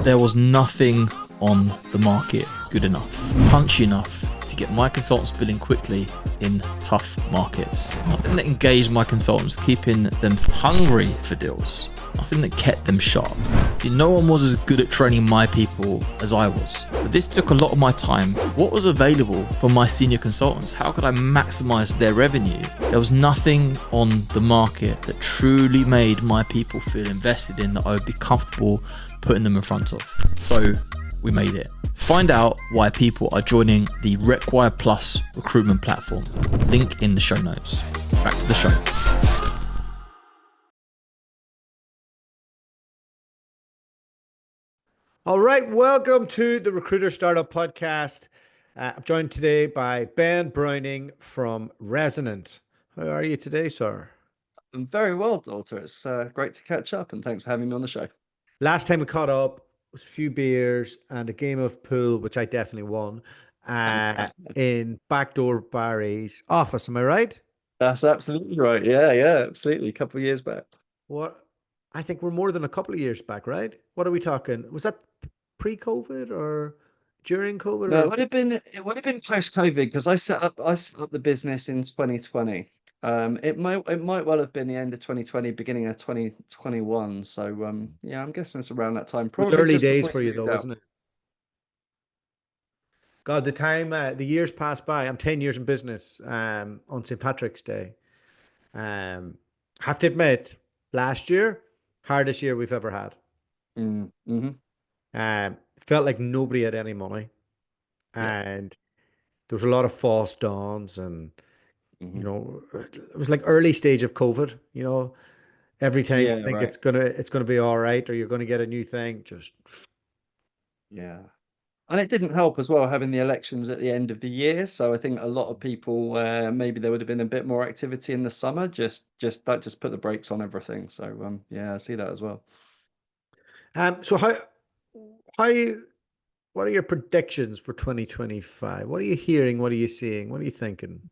There was nothing on the market good enough, punchy enough to get my consultants billing quickly in tough markets. Nothing that engaged my consultants, keeping them hungry for deals. Nothing that kept them sharp. See, no one was as good at training my people as I was. But this took a lot of my time. What was available for my senior consultants? How could I maximize their revenue? There was nothing on the market that truly made my people feel invested in, that I would be comfortable putting them in front of. So we made it. Find out why people are joining the RecWire Plus recruitment platform. Link in the show notes. Back to the show. All right, welcome to the Recruiter Startup Podcast. I'm joined today by Ben Browning from Resonant. How are you today, sir? I'm very well, Dualta. It's great to catch up, and thanks for having me on the show. Last time we caught up was a few beers and a game of pool, which I definitely won, in Backdoor Barry's office. Am I right? That's absolutely right. Yeah, absolutely. A couple of years back. What? I think we're more than a couple of years back, right? What are we talking? Was that pre-COVID or during COVID? No, Or it would have been post-COVID because I set up the business in 2020. It might well have been the end of 2020, beginning of 2021. So yeah, I'm guessing it's around that time. it was Probably early just days before for you you, moved though, out. wasn't it? God, the years pass by. I'm 10 years in business on St. Patrick's Day. Have to admit, last year, hardest year we've ever had. Mm-hmm. Felt like nobody had any money. Yeah. And there was a lot of false dawns. And, Mm-hmm. it was like early stage of COVID, every time you Yeah, think right. it's gonna be all right, or you're gonna get a new thing, just Yeah. And it didn't help as well having the elections at the end of the year. So I think a lot of people maybe there would have been a bit more activity in the summer. Just that just put the brakes on everything. So yeah, I see that as well. so how what are your predictions for 2025? What are you hearing? What are you seeing? What are you thinking?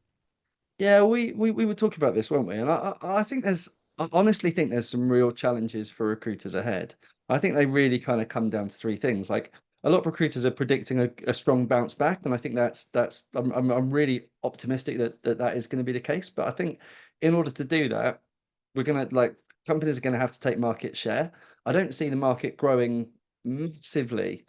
Yeah, we were talking about this, weren't we? And I think I honestly think there's some real challenges for recruiters ahead. I think they really kind of come down to three things. Like a lot of recruiters are predicting a strong bounce back, and I think that's I'm really optimistic that is going to be the case. But I think in order to do that, we're gonna like companies are going to have to take market share. I don't see the market growing massively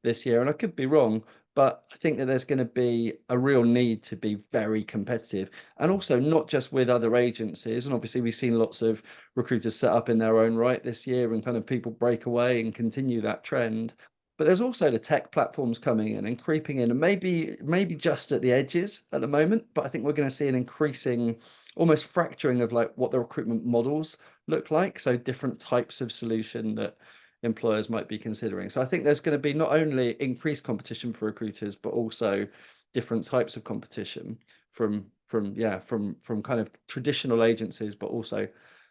this year, and I could be wrong, but I think that there's going to be a real need to be very competitive, and also not just with other agencies. And obviously, we've seen lots of recruiters set up in their own right this year, and kind of people break away and continue that trend. But there's also the tech platforms coming in and creeping in, and maybe just at the edges at the moment. But I think we're going to see an increasing, almost fracturing of like what the recruitment models look like. So different types of solution that employers might be considering. So I think there's going to be not only increased competition for recruiters, but also different types of competition from kind of traditional agencies, but also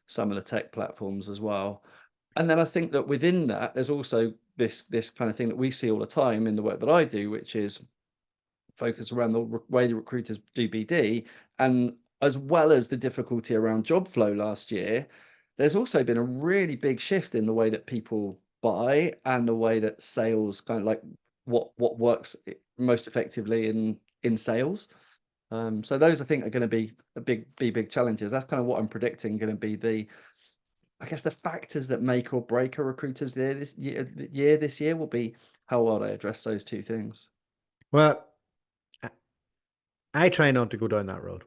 some of the tech platforms as well. And then I think that within that, there's also this kind of thing that we see all the time in the work that I do, which is focus around the way the recruiters do BD, and as well as the difficulty around job flow last year, there's also been a really big shift in the way that people buy and the way that sales kind of like what works most effectively in sales. So those I think are going to be big challenges. That's kind of what I'm predicting going to be I guess the factors that make or break a recruiter's this year will be how well they address those two things. Well, I try not to go down that road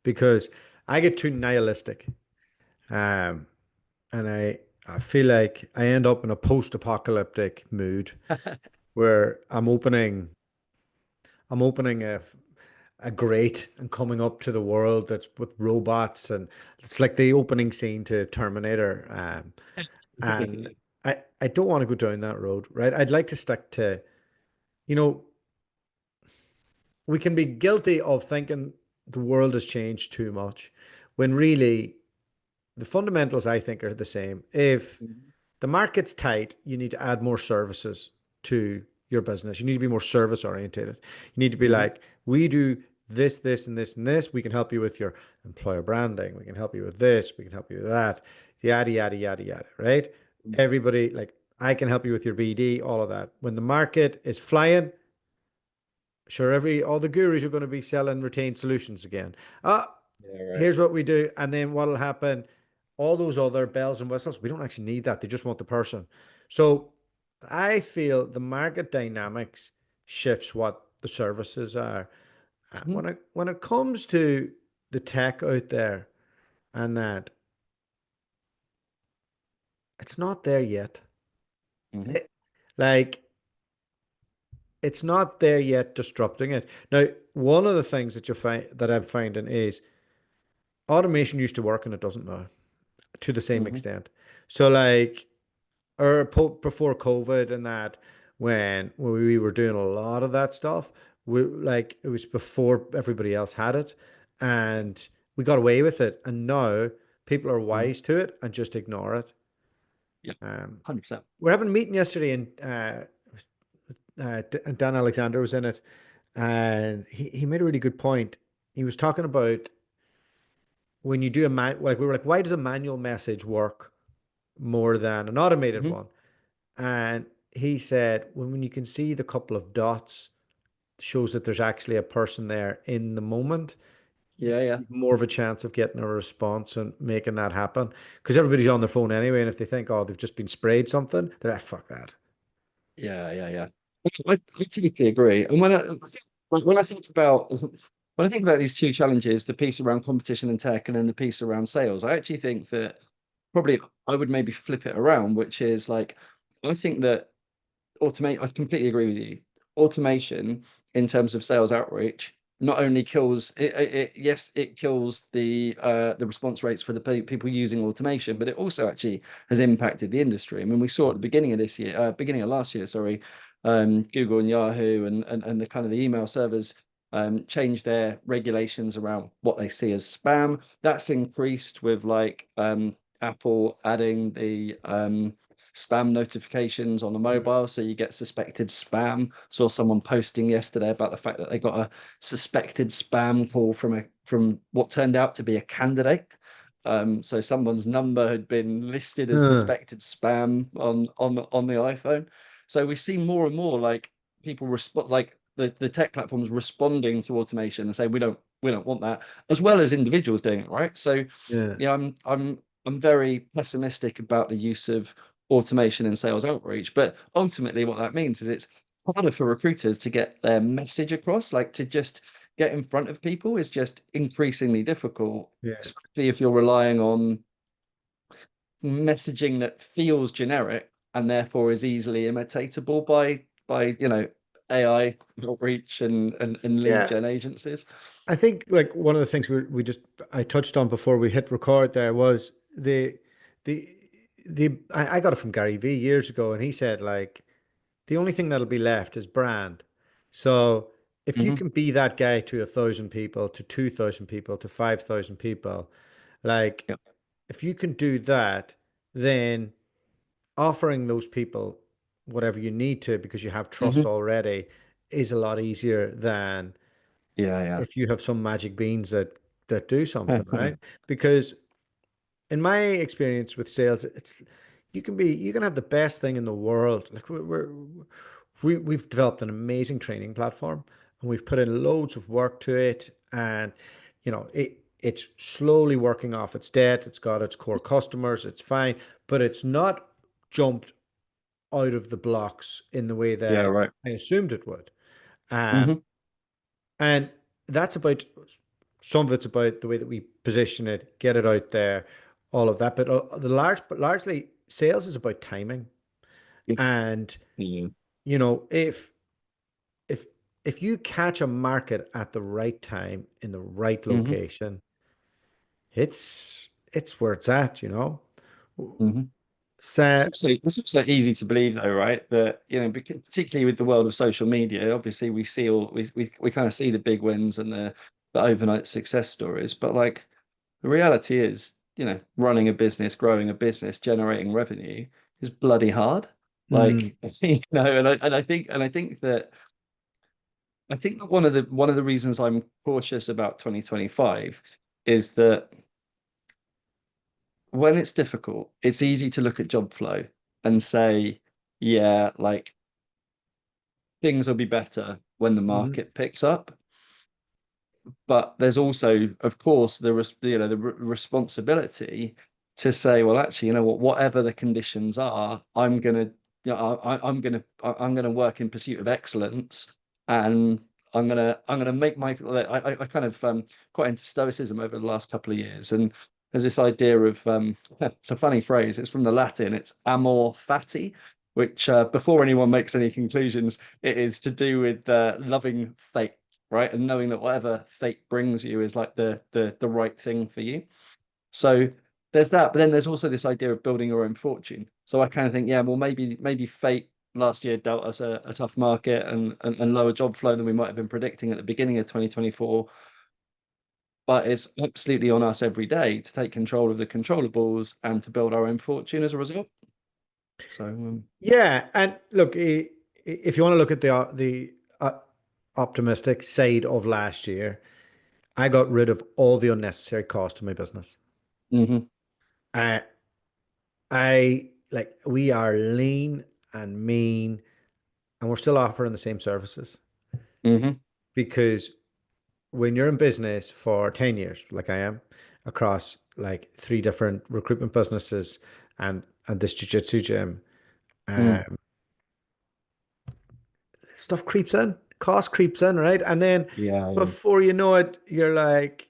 because I get too nihilistic. Um, and I feel like I end up in a post-apocalyptic mood where I'm opening a grate and coming up to the world that's with robots, and it's like the opening scene to Terminator. And I don't want to go down that road, right? I'd like to stick to, you know, we can be guilty of thinking the world has changed too much when really the fundamentals I think are the same. If the market's tight, you need to add more services to your business. You need to be more service orientated. You need to be Mhm. like, we do this, this, and this, and this. We can help you with your employer branding. We can help you with this. We can help you with that. Yada, yada, yada, yada. Right? Mhm. Everybody, like, I can help you with your BD, all of that. When the market is flying, sure, all the gurus are going to be selling retained solutions again. Ah, Yeah, right. here's what we do. And then what'll happen, all those other bells and whistles, we don't actually need that. They just want the person. So I feel the market dynamics shifts what the services are. Mhm, When it comes to the tech out there and that, it's not there yet. mhm, It- like it's not there yet disrupting it. Now, one of the things that you find that I'm finding is automation used to work and it doesn't now to the same mhm. extent. So like before COVID and that when we were doing a lot of that stuff, we like it was before everybody else had it and we got away with it. And now people are Mhm. wise to it and just ignore it. Yeah, Um, 100%. we're having a meeting yesterday and Dan Alexander was in it and he made a really good point. He was talking about when you do like we were like, why does a manual message work more than an automated Mhm. one? And he said, when you can see the couple of dots, shows that there's actually a person there in the moment, Yeah, yeah. you've more of a chance of getting a response and making that happen. Because everybody's on their phone anyway, and if they think, oh, they've just been sprayed something, they're like, fuck that. Yeah, yeah, yeah. I typically agree. And when I think about when I think about these two challenges, the piece around competition and tech, and then the piece around sales, I actually think that probably I would maybe flip it around, which is like I think that I completely agree with you. Automation in terms of sales outreach not only kills yes, it kills the response rates for the people using automation, but it also actually has impacted the industry. I mean, we saw at the beginning of this year, beginning of last year, sorry, Google and Yahoo and the kind of the email servers changed their regulations around what they see as spam. That's increased with like Apple adding the spam notifications on the mobile, so you get suspected spam. Saw someone posting yesterday about the fact that they got a suspected spam call from what turned out to be a candidate. So someone's number had been listed as Huh. suspected spam on the iPhone. So we see more and more like people respond, like the tech platforms responding to automation and say we don't want that, as well as individuals doing it, right? So Yeah. yeah, I'm very pessimistic about the use of automation and sales outreach. But ultimately, what that means is it's harder for recruiters to get their message across, like to just get in front of people is just increasingly difficult, Yeah. especially if you're relying on messaging that feels generic and therefore is easily imitatable by AI outreach and lead Yeah. gen agencies. I think like one of the things we just I touched on before we hit record there was the I got it from Gary V years ago and he said like the only thing that'll be left is brand. So if you Hmm. can be that guy to 1,000 people, to 2,000 people, to 5,000 people, like Yeah. if you can do that, then offering those people whatever you need to because you have trust Hmm. already is a lot easier than Yeah, if you have some magic beans that do something, yeah. right? Because in my experience with sales, it's you can have the best thing in the world. Like we've developed an amazing training platform and we've put in loads of work to it, and it's slowly working off its debt. It's got its core customers. It's fine, but it's not jumped out of the blocks in the way Yeah, that right. I assumed it would. Um, Hmm. and that's about some of it's about the way that we position it, get it out there, all of that. But but largely sales is about timing. And Yeah. if if if you catch a market at the right time in the right Hmm. location, it's where it's at. Hmm. So It's also easy to believe though, right? That, particularly with the world of social media, obviously we see we kind of see the big wins and the overnight success stories, but like the reality is, running a business, growing a business, generating revenue is bloody hard. mm, Like, and I think that one of the reasons I'm cautious about 2025 is that when it's difficult, it's easy to look at job flow and say, yeah, like things will be better when the Mhm. market picks up. But there's also, of course, the responsibility to say, well, actually, you know what, whatever the conditions are, I'm gonna work in pursuit of excellence, and I'm gonna make I kind of quite into stoicism over the last couple of years, and there's this idea of it's a funny phrase. It's from the Latin. It's amor fati, which before anyone makes any conclusions, it is to do with loving fate, right? And knowing that whatever fate brings you is like the right thing for you. So there's that, but then there's also this idea of building your own fortune. So I kind of think, yeah, well, maybe fate last year dealt us a tough market and lower job flow than we might have been predicting at the beginning of 2024. But it's absolutely on us every day to take control of the controllables and to build our own fortune as a result. So Yeah, and look, if you want to look at the optimistic side of last year, I got rid of all the unnecessary cost to my business. mhm, I I like we are lean and mean, and we're still offering the same services mhm, because when you're in business for 10 years, like I am, across like three different recruitment businesses and this jiu-jitsu gym, mm, um, stuff creeps in, cost creeps in, right? And then yeah, yeah, before you know it, you're like,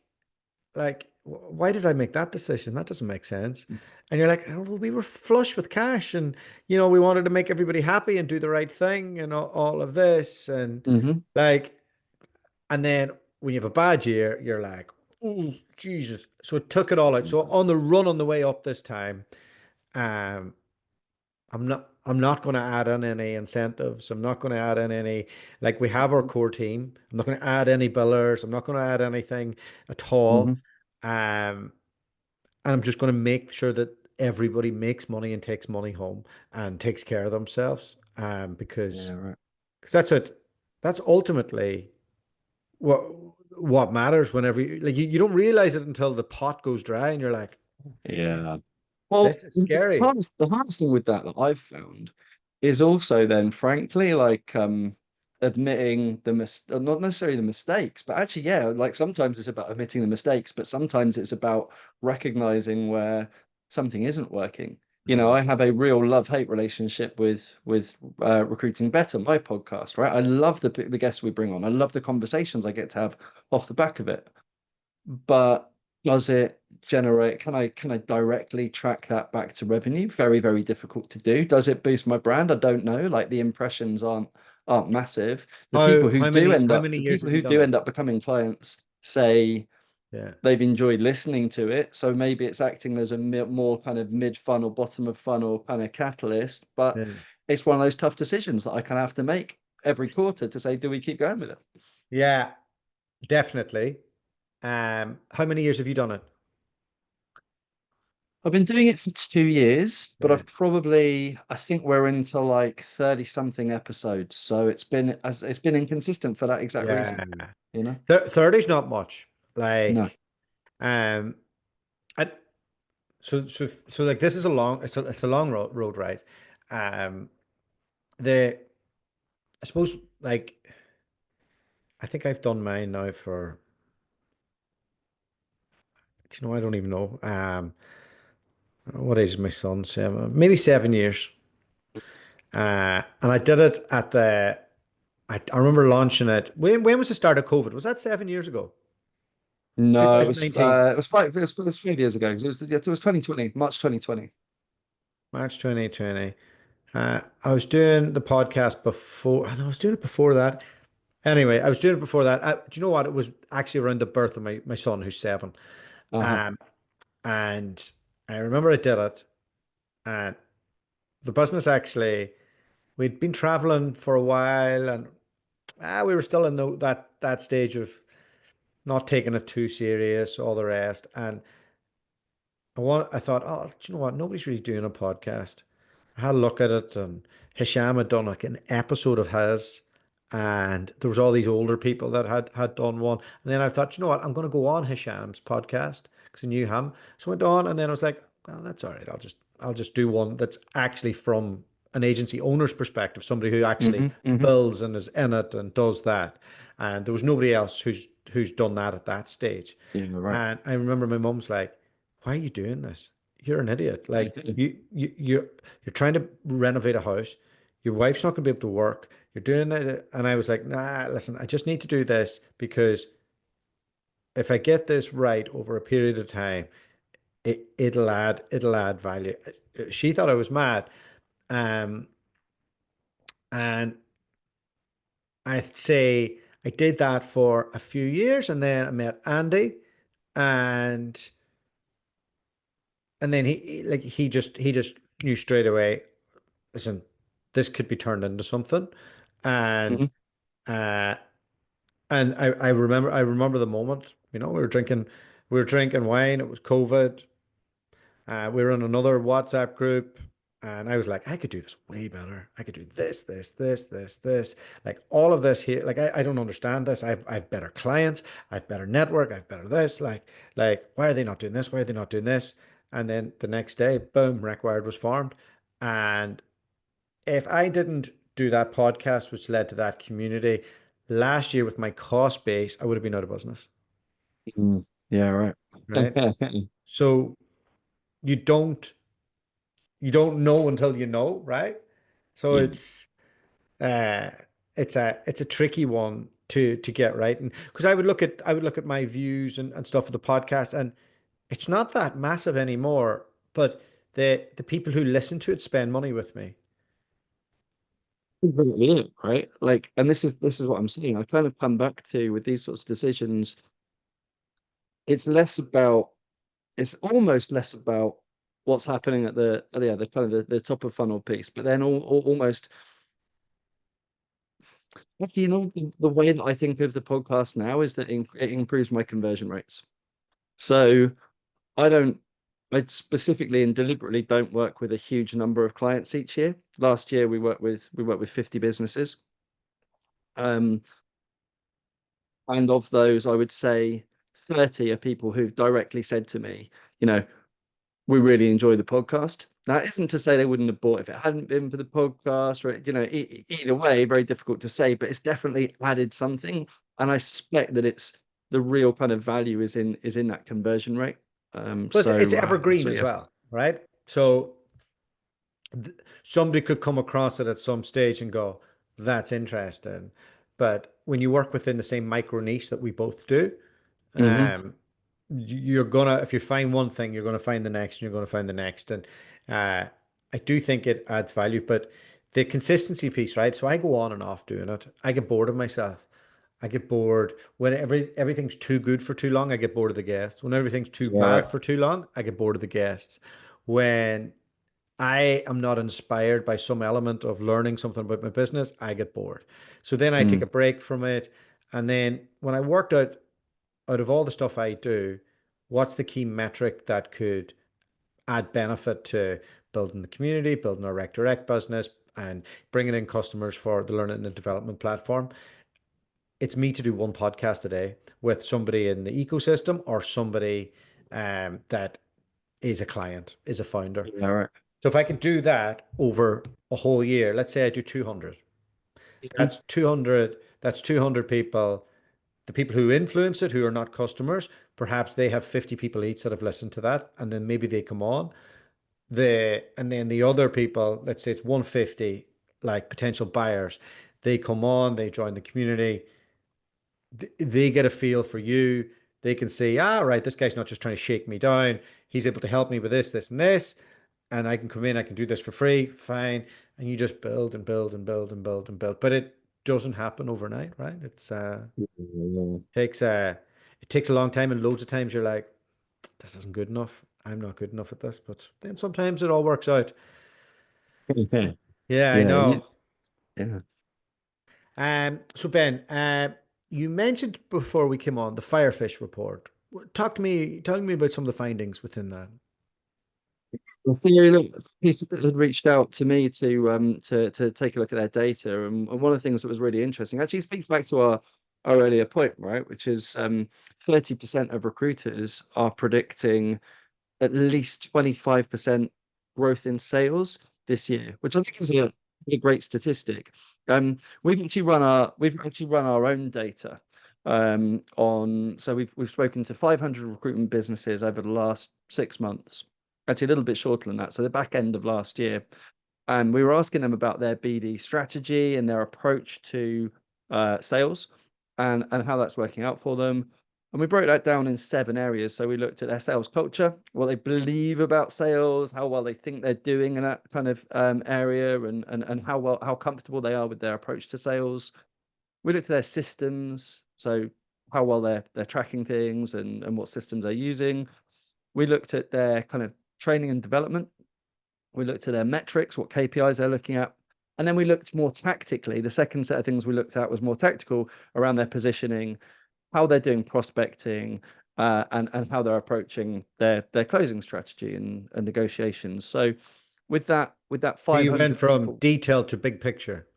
why did I make that decision? That doesn't make sense. And you're like, oh, well, we were flush with cash, and we wanted to make everybody happy and do the right thing, and all of this, and mhm, like, and then when you have a bad year, you're like, oh, Jesus. So it took it all out. So on the run on the way up this time, um, I'm not going to add in any incentives. I'm not going to add in any, like we have our core team. I'm not going to add any billers. I'm not going to add anything at all. mhm, Um, and I'm just going to make sure that everybody makes money and takes money home and takes care of themselves. yeah, right. Because that's ultimately what what matters whenever you don't realize it until the pot goes dry and you're like, oh man, Yeah. Well, this is scary. the hardest thing with that I've found is also then, frankly, like admitting not necessarily the mistakes, but actually, yeah, like sometimes it's about admitting the mistakes, but sometimes it's about recognizing where something isn't working. You know, Mhm. I have a real love-hate relationship with Recruiting Better, my podcast, right? I love the guests we bring on. I love the conversations I get to have off the back of it. But does it generate, can I directly track that back to revenue? Very, very difficult to do. Does it boost my brand? I don't know. Like the impressions aren't massive. How many The years people have you who done do it? end up becoming clients say Yeah. they've enjoyed listening to it. So maybe it's acting as a more kind of mid-funnel, bottom of funnel kind of catalyst. But Yeah. it's one of those tough decisions that I kind of have to make every quarter to say, do we keep going with it? Yeah, definitely. How many years have you done it? I've been doing it for 2 years, but Yeah. I think we're into like 30 something episodes. So it's been inconsistent for that exact Yeah. reason, you know? 30's not much. No. Like, um, and so like this is it's a long road, right? Um, the I suppose like I think I've done mine now for, I don't even know. What age is my son? Maybe 7 years. And I did it at I remember launching it. When was the start of COVID? Was that 7 years ago? No, 2019, it was 5 years ago. It was 2020, March 2020. March 2020. I was doing the podcast before, and I was doing it before that. Anyway, I was doing it before that. Do you know what? It was actually around the birth of my son, who's 7. Uh-huh. Um, and I remember I did it, and the business actually, we'd been traveling for a while, and we were still in that stage of not taking it too serious, all the rest. And I thought, oh, do you know what? Nobody's really doing a podcast. I had a look at it, and Hisham had done like an episode of his, and there was all these older people that had done one. And then I thought, you know what? I'm going to go on Hisham's podcast because I knew him. So I went on, and then I was like, well, that's all right. I'll just do one that's actually from an agency owner's perspective, somebody who actually Hmm. builds and is in it and does that. And there was nobody else who's done that at that stage. Yeah, right. And I remember my mum's like, "Why are you doing this? You're an idiot. Like you're trying to renovate a house. Your wife's not going to be able to work. You're doing that." And I was like, "Nah, listen, I just need to do this because if I get this right over a period of time, it'll add value." She thought I was mad. Um, and I'd say I did that for a few years, and then I met Andy, and then he just knew straight away. Listen, this could be turned into something, and Hmm. uh, I remember the moment. We were drinking wine. It was COVID. We were in another WhatsApp group, and I was like, I could do this way better. I could do this, this, this, this, this, like all of this here. Like I don't understand this. I've better clients. I've better network. I've better this. Like why are they not doing this? Why are they not doing this? And then the next day, boom, Required was formed. And if I didn't do that podcast, which led to that community last year with my cost base, I would have been out of business. Mm. Yeah, right. Right. So you don't you don't know until you know, right? So Yeah. uh it's a tricky one to get right. And because I would look at my views and stuff for the podcast, and it's not that massive anymore, but the people who listen to it spend money with me. Exactly it, right? Like, and this is what I'm saying. I kind of come back to with these sorts of decisions. It's less about. It's almost less about what's happening at the kind of the top of funnel piece, but then almost. Actually, the way that I think of the podcast now is that it improves my conversion rates. So I don't. I specifically and deliberately don't work with a huge number of clients each year. Last year we worked with 50 businesses. Um, And of those, I would say 30 are people who've directly said to me, you know, we really enjoy the podcast. Now, it isn't to say they wouldn't have bought if it hadn't been for the podcast, or, either way, very difficult to say, but it's definitely added something. And I suspect that it's the real kind of value is in that conversion rate. But it's So, evergreen so as yeah. well, right? So somebody could come across it at some stage and go, that's interesting. But when you work within the same micro niche that we both do, Hmm. um, you're gonna, if you find one thing, you're gonna find the next, and you're gonna find the next. And uh, I do think it adds value, but the consistency piece, right? So I go on and off doing it. I get bored of myself. I get bored when everything's too good for too long. I get bored of the guests. When everything's too Yeah, right. bad for too long, I get bored of the guests. When I am not inspired by some element of learning something about my business, I get bored. So then I take Mm. a break from it. And then when I worked out of all the stuff I do, what's the key metric that could add benefit to building the community, building our Rec Direct business, and bringing in customers for the learning and development platform? It's me to do one podcast a day with somebody in the ecosystem or somebody that is a client, is a founder. Yeah, right. So if I can do that over a whole year, let's say I do 200, Mhm. that's 200 people. The people who influence it, who are not customers, perhaps they have 50 people each that have listened to that, and then maybe they come on. And then the other people, let's say it's 150, like potential buyers, they come on, they join the community, they get a feel for you. They can say, right, this guy's not just trying to shake me down. He's able to help me with this, this, and this. And I can come in, I can do this for free. Fine. And you just build and build and build and build and build. But it doesn't happen overnight, right? Yeah. Takes uh it takes a long time, and loads of times you're like, this isn't good enough. I'm not good enough at this. But then sometimes it all works out. Yeah. Yeah, I Yeah. know. Yeah. So Ben, you mentioned before we came on the Firefish report. Talk to me about some of the findings within that. Well, so, look, people had reached out to me to take a look at their data, and one of the things that was really interesting actually speaks back to our earlier point, right? Which is 30% of recruiters are predicting at least 25% growth in sales this year, which I think is a great statistic. We've actually run our own data on. So we've spoken to 500 recruitment businesses over the last 6 months. Actually, a little bit shorter than that. So the back end of last year, and we were asking them about their BD strategy and their approach to sales and how that's working out for them. And we broke that down in 7 areas. So we looked at their sales culture, what they believe about sales, how well they think they're doing in that kind of area, and how comfortable they are with their approach to sales. We looked at their systems, so how well they're tracking things and what systems they're using. We looked at their kind of training and development. We looked at their metrics, what KPIs they're looking at. And then we looked more tactically. The second set of things we looked at was more tactical around their positioning, how they're doing prospecting, and how they're approaching their closing strategy and negotiations. So with that So you 500 went from people, detail to big picture.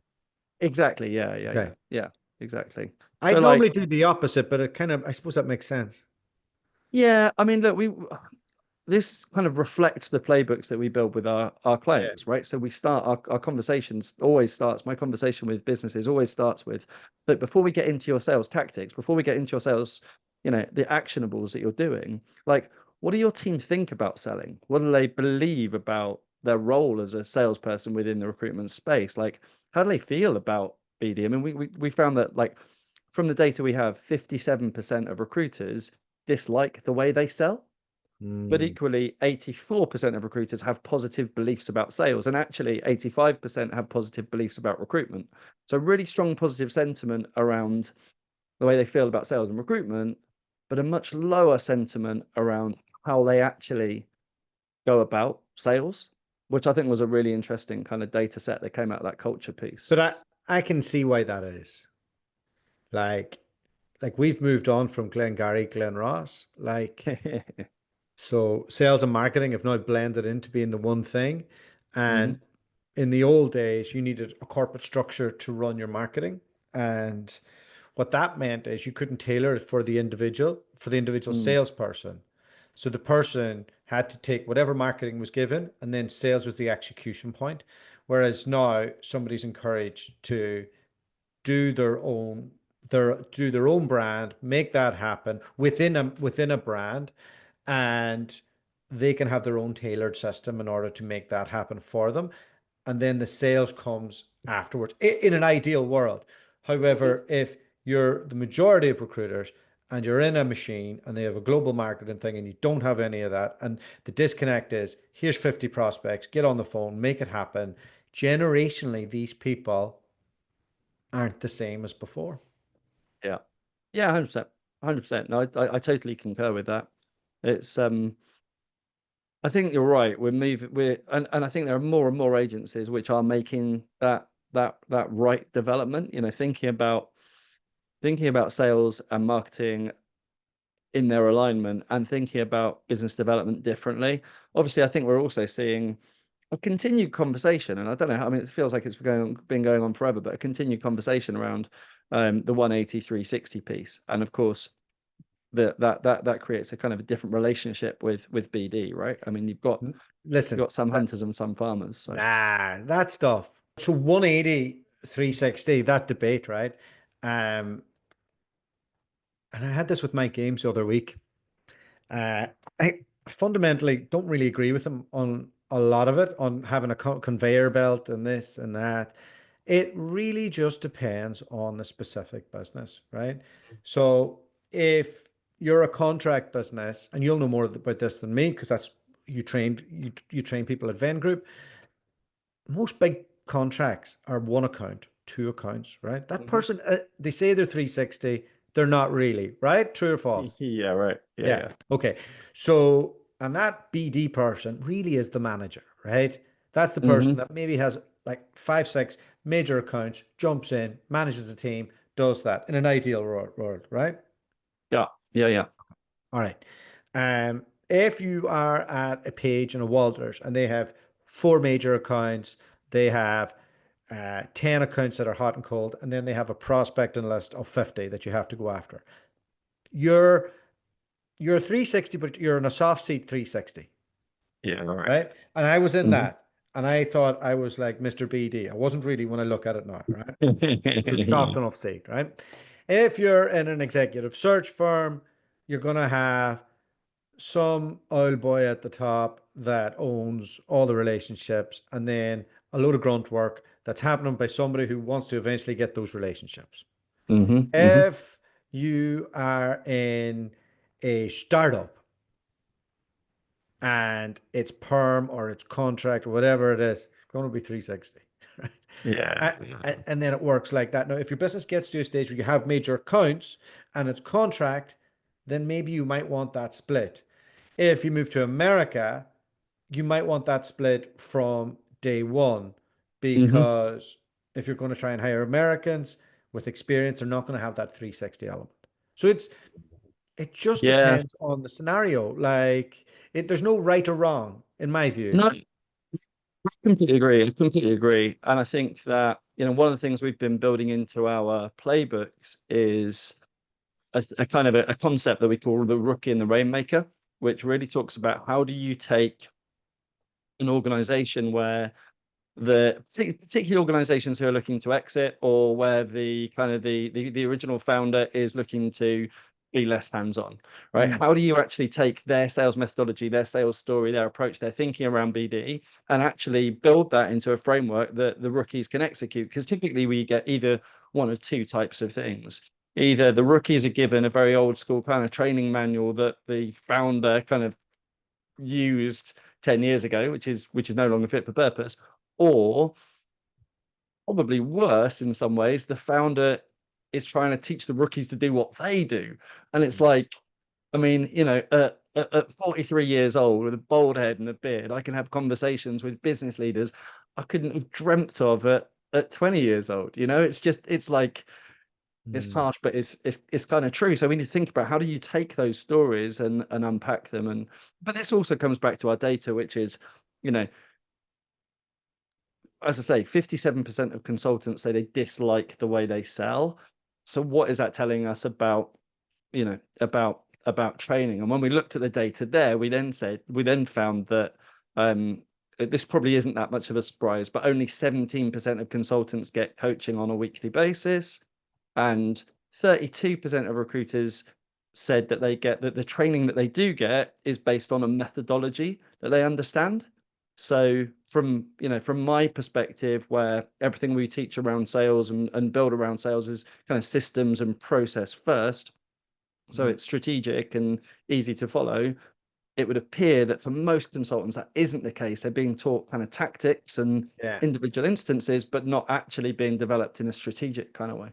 exactly, yeah, Okay. exactly. I'd So like, normally do the opposite, but it kind of, I suppose that makes sense. yeah, I mean, look, this kind of reflects the playbooks that we build with our Yeah. clients, right? So we start our conversations always starts, my conversation with businesses always starts with, look, before we get into your sales tactics, before we get into your sales, the actionables that you're doing, like, what do your team think about selling? What do they believe about their role as a salesperson within the recruitment space? Like, how do they feel about BD? I mean, we found that, like, from the data we have, 57% of recruiters dislike the way they sell. But Mm. equally, 84% of recruiters have positive beliefs about sales, and actually 85% have positive beliefs about recruitment. So really strong positive sentiment around the way they feel about sales and recruitment, but a much lower sentiment around how they actually go about sales, which I think was a really interesting kind of data set that came out of that culture piece. But I can see why that is. Like, we've moved on from Glengarry, Glen Ross. Like, so sales and marketing have now blended into being the one thing. And in the old days, you needed a corporate structure to run your marketing. And what that meant is you couldn't tailor it for the individual, Mm. salesperson. So the person had to take whatever marketing was given, and then sales was the execution point. Whereas now somebody's encouraged to do their own brand, make that happen within a brand, and they can have their own tailored system in order to make that happen for them. And then the sales comes afterwards in an ideal world. However, if you're the majority of recruiters and you're in a machine and they have a global marketing thing and you don't have any of that, and the disconnect is here's 50 prospects, get on the phone, make it happen. Generationally, these people aren't the same as before. Yeah. Yeah, 100%. 100%. No, I totally concur with that. It's I think you're right. And I think there are more and more agencies which are making that right development, thinking about sales and marketing in their alignment and thinking about business development differently. Obviously, I think we're also seeing a continued conversation, and I don't know how, I mean, it feels like it's been going on forever, but a continued conversation around the 180 360 piece. And of course, that creates a kind of a different relationship with BD, right? I mean, you've got Listen, some hunters and some farmers. So that stuff. So 180, 360, that debate, right? And I had this with Mike Games the other week. Uh, I fundamentally don't really agree with him on a lot of it, on having a conveyor belt and this and that. It really just depends on the specific business, right? So if you're a contract business, and you'll know more about this than me because that's you train people at Venn Group. Most big contracts are one account, two accounts, right? That person, they say they're 360, they're not really, right? True or false? yeah, right. Yeah. Yeah. Okay. So, and that BD person really is the manager, right? That's the person Hmm. that maybe has like 5, 6 major accounts, jumps in, manages the team, does that in an ideal world, right? Yeah. Yeah. Yeah. All right. If you are at a Page and a Walters and they have 4 major accounts, they have 10 accounts that are hot and cold, and then they have a prospecting list of 50 that you have to go after. You're 360, but you're in a soft seat 360, Yeah. All right. right? And I was in Hmm. that. and I thought I was like Mr. BD. I wasn't really when I look at it now, right? It was a soft enough seat, right? If you're in an executive search firm, you're going to have some oil boy at the top that owns all the relationships, and then a load of grunt work that's happening by somebody who wants to eventually get those relationships. If you are in a startup and it's perm or it's contract or whatever it is, it's going to be 360, right? Yeah. And then it works like that. Now, if your business gets to a stage where you have major accounts and it's contract, then maybe you might want that split. If you move to America, you might want that split from day one, because if you're going to try and hire Americans with experience, they're not going to have that 360 element. So it just Yeah. depends on the scenario. Like there's no right or wrong in my view. No, I completely agree. I completely agree. And I think that, one of the things we've been building into our playbooks is a kind of a concept that we call the rookie and the rainmaker, which really talks about how do you take an organization where particularly organizations who are looking to exit, or where the kind of the original founder is looking to be less hands-on, right? How do you actually take their sales methodology, their sales story, their approach, their thinking around BD, and actually build that into a framework that the rookies can execute? Because typically we get either one of two types of things. Either the rookies are given a very old school kind of training manual that the founder kind of used 10 years ago, which is no longer fit for purpose, or probably worse in some ways, the founder is trying to teach the rookies to do what they do. And it's like, I mean, at 43 years old with a bald head and a beard, I can have conversations with business leaders I couldn't have dreamt of at 20 years old. It's like, it's harsh, but it's kind of true. So we need to think about how do you take those stories and unpack them. But this also comes back to our data, which is, as I say, 57% of consultants say they dislike the way they sell. So what is that telling us about, about training? And when we looked at the data there, we then found that this probably isn't that much of a surprise, but only 17% of consultants get coaching on a weekly basis, and 32% of recruiters said that the training that they do get is based on a methodology that they understand. So from my perspective, where everything we teach around sales and build around sales is kind of systems and process first, so it's strategic and easy to follow, it would appear that for most consultants that isn't the case. They're being taught kind of tactics and individual instances, but not actually being developed in a strategic kind of way.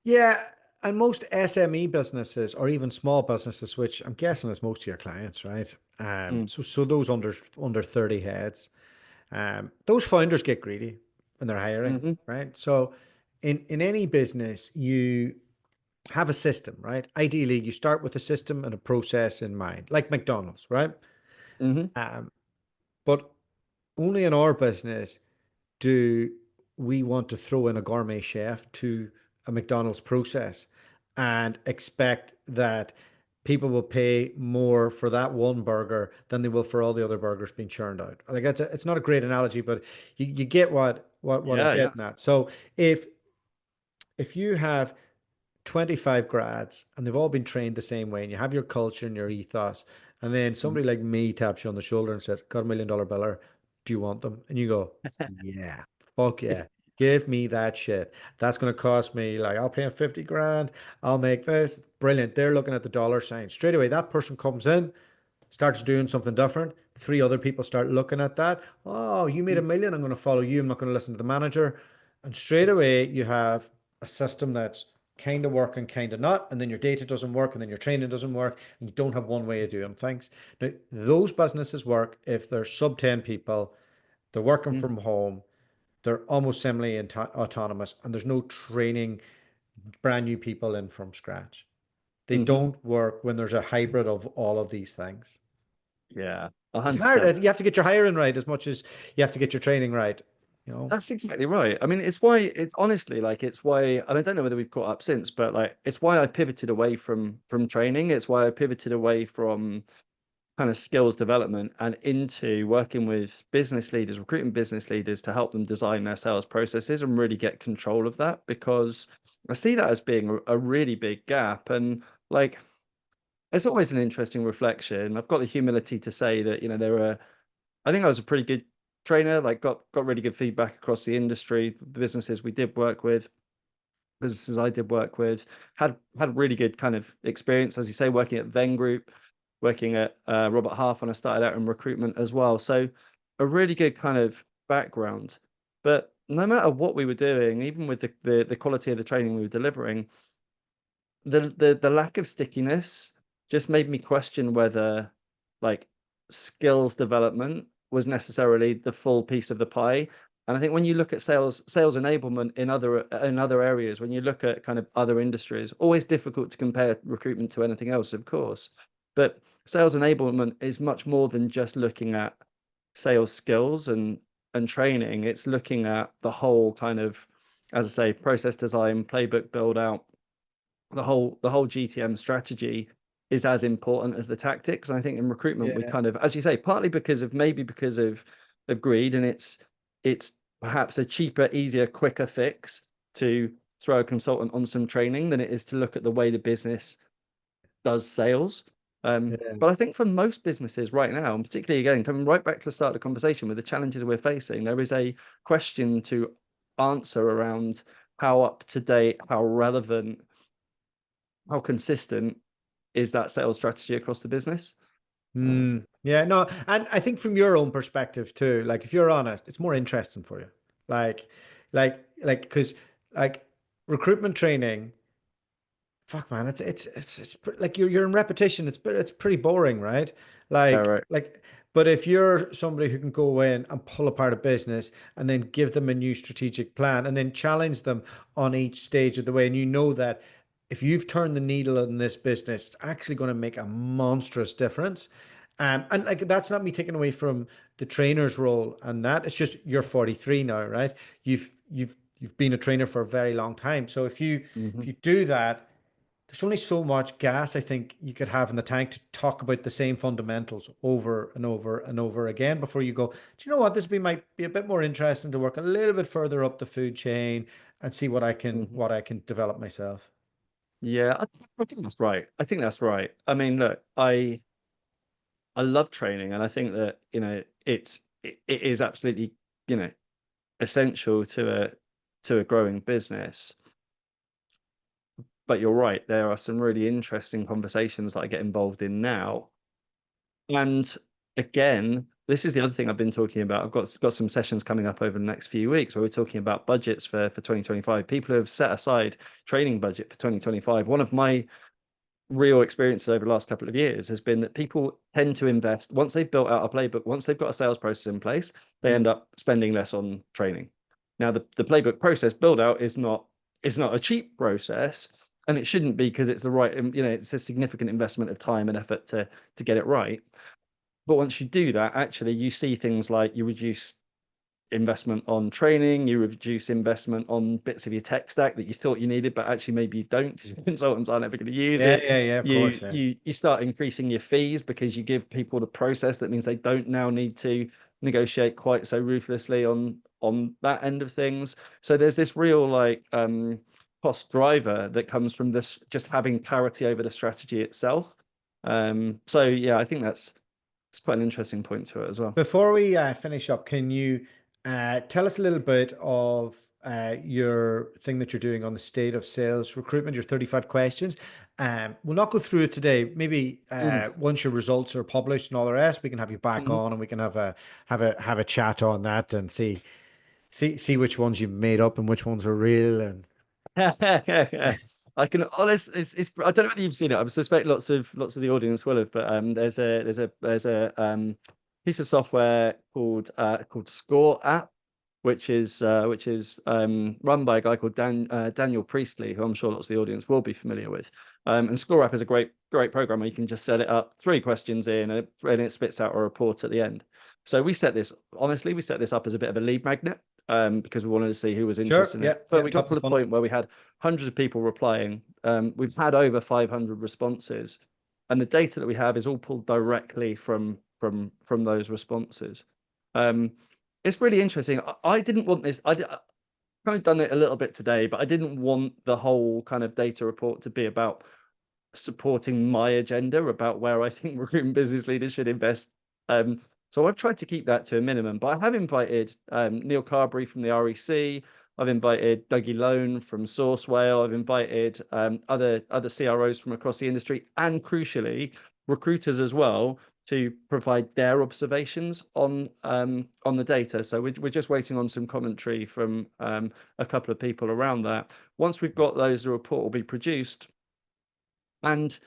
Yeah, and most SME businesses or even small businesses, which I'm guessing is most of your clients, right? So those under 30 heads, those founders get greedy when they're hiring, right? So in any business, you have a system, right? Ideally, you start with a system and a process in mind, like McDonald's, right? But only in our business do we want to throw in a gourmet chef to a McDonald's process and expect that people will pay more for that one burger than they will for all the other burgers being churned out. Like it's not a great analogy, but you get what I'm getting at. So if you have 25 grads and they've all been trained the same way, and you have your culture and your ethos, and then somebody like me taps you on the shoulder and says, got $1 million biller, do you want them? And you go, yeah, fuck yeah, give me that shit. That's going to cost me, like, I'll pay him 50 grand, I'll make this. Brilliant. They're looking at the dollar sign straight away. That person comes in, starts doing something different. Three other people start looking at that. Oh, you made $1 million, I'm going to follow you, I'm not going to listen to the manager. And straight away you have a system that's kind of working, kind of not, and then your data doesn't work, and then your training doesn't work, and you don't have one way of doing things. Now, those businesses work if they're sub 10 people, they're working from home, they're almost semi autonomous, and there's no training brand new people in from scratch. They don't work when there's a hybrid of all of these things. Yeah, It's hard. 100%. You have to get your hiring right as much as you have to get your training right. That's exactly right. I mean, it's why it's honestly like it's why, and I don't know whether we've caught up since, but like it's why I pivoted away from training. It's why I pivoted away from kind of skills development and into working with business leaders, recruiting business leaders to help them design their sales processes and really get control of that, because I see that as being a really big gap. And like, it's always an interesting reflection. I've got the humility to say that, I think I was a pretty good trainer, like got really good feedback across the industry, the businesses we did work with, businesses I did work with, had really good kind of experience, as you say, working at Venn Group, working at Robert Half when I started out in recruitment as well. So a really good kind of background. But no matter what we were doing, even with the quality of the training we were delivering, the lack of stickiness just made me question whether like skills development was necessarily the full piece of the pie. And I think when you look at sales enablement in other areas, when you look at kind of other industries, always difficult to compare recruitment to anything else, of course. But sales enablement is much more than just looking at sales skills and training. It's looking at the whole kind of, as I say, process design, playbook build out, the whole GTM strategy is as important as the tactics. And I think in recruitment, we kind of, as you say, partly because of greed, and it's perhaps a cheaper, easier, quicker fix to throw a consultant on some training than it is to look at the way the business does sales. But I think for most businesses right now, and particularly again, coming right back to the start of the conversation with the challenges we're facing, there is a question to answer around how up to date, how relevant, how consistent is that sales strategy across the business. Yeah, no, and I think from your own perspective too, like if you're honest, it's more interesting for you. Because like recruitment training, fuck man, it's like you're in repetition. It's pretty boring, right? Yeah, right. But if you're somebody who can go in and pull apart a business and then give them a new strategic plan and then challenge them on each stage of the way, and you know that if you've turned the needle in this business, it's actually going to make a monstrous difference. And like that's not me taking away from the trainer's role and that. It's just you're 43 now, right? You've been a trainer for a very long time. So if you do that, there's only so much gas I think you could have in the tank to talk about the same fundamentals over and over and over again before you go, do you know what? Might be a bit more interesting to work a little bit further up the food chain and see what I can develop myself. Yeah, I think that's right. I think that's right. I mean, look, I love training, and I think that it is absolutely essential to a growing business. But you're right, there are some really interesting conversations that I get involved in now. And again, this is the other thing I've been talking about. I've got some sessions coming up over the next few weeks where we're talking about budgets for 2025. People who have set aside training budget for 2025. One of my real experiences over the last couple of years has been that people tend to invest once they've built out a playbook, once they've got a sales process in place, they end up spending less on training. Now, the playbook process build out is not a cheap process, and it shouldn't be, because it's the right, it's a significant investment of time and effort to get it right. But once you do that, actually, you see things like you reduce investment on training, you reduce investment on bits of your tech stack that you thought you needed, but actually maybe you don't, because your consultants aren't ever going to use it. Yeah, of course. You start increasing your fees because you give people the process. That means they don't now need to negotiate quite so ruthlessly on that end of things. So there's this real cost driver that comes from this, just having clarity over the strategy itself. So yeah, I think it's quite an interesting point to it as well. Before we finish up, can you tell us a little bit of your thing that you're doing on the state of sales recruitment, your 35 questions? We'll not go through it today. Maybe once your results are published and all the rest, we can have you back on and we can have a chat on that and see which ones you've made up and which ones are real. And I can honestly, I don't know whether you've seen it. I suspect lots of the audience will have, but there's a piece of software called Score app, which is run by a guy called Daniel Priestley, who I'm sure lots of the audience will be familiar with. And Score app is a great program where you can just set it up, 3 questions in, and it spits out a report at the end. So we set this up as a bit of a lead magnet, because we wanted to see who was interested in it. But we got to the point where we had hundreds of people replying. We've had over 500 responses. and the data that we have is all pulled directly from those responses. It's really interesting. I didn't want this. I've kind of done it a little bit today, but I didn't want the whole kind of data report to be about supporting my agenda about where I think recruitment business leaders should invest. So I've tried to keep that to a minimum, but I have invited Neil Carberry from the REC. I've invited Dougie Lone from Sourcewell. I've invited other CROs from across the industry, and crucially, recruiters as well, to provide their observations on the data. So we're just waiting on some commentary from a couple of people around that. Once we've got those, the report will be produced. And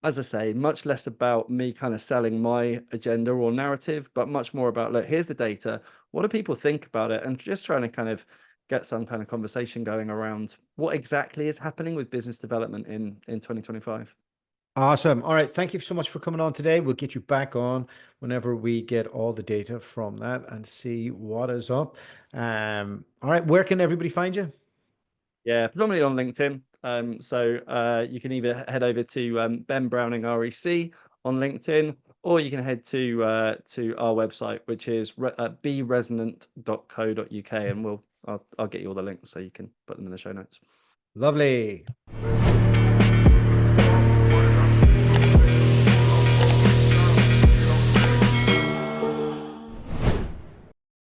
as I say, much less about me kind of selling my agenda or narrative, but much more about, look, here's the data. What do people think about it? And just trying to kind of get some kind of conversation going around what exactly is happening with business development in 2025. Awesome. All right. Thank you so much for coming on today. We'll get you back on whenever we get all the data from that and see what is up. All right. Where can everybody find you? Yeah, predominantly on LinkedIn. So you can either head over to Ben Browning REC on LinkedIn, or you can head to our website, which is beresonant.co.uk, and I'll get you all the links so you can put them in the show notes. Lovely.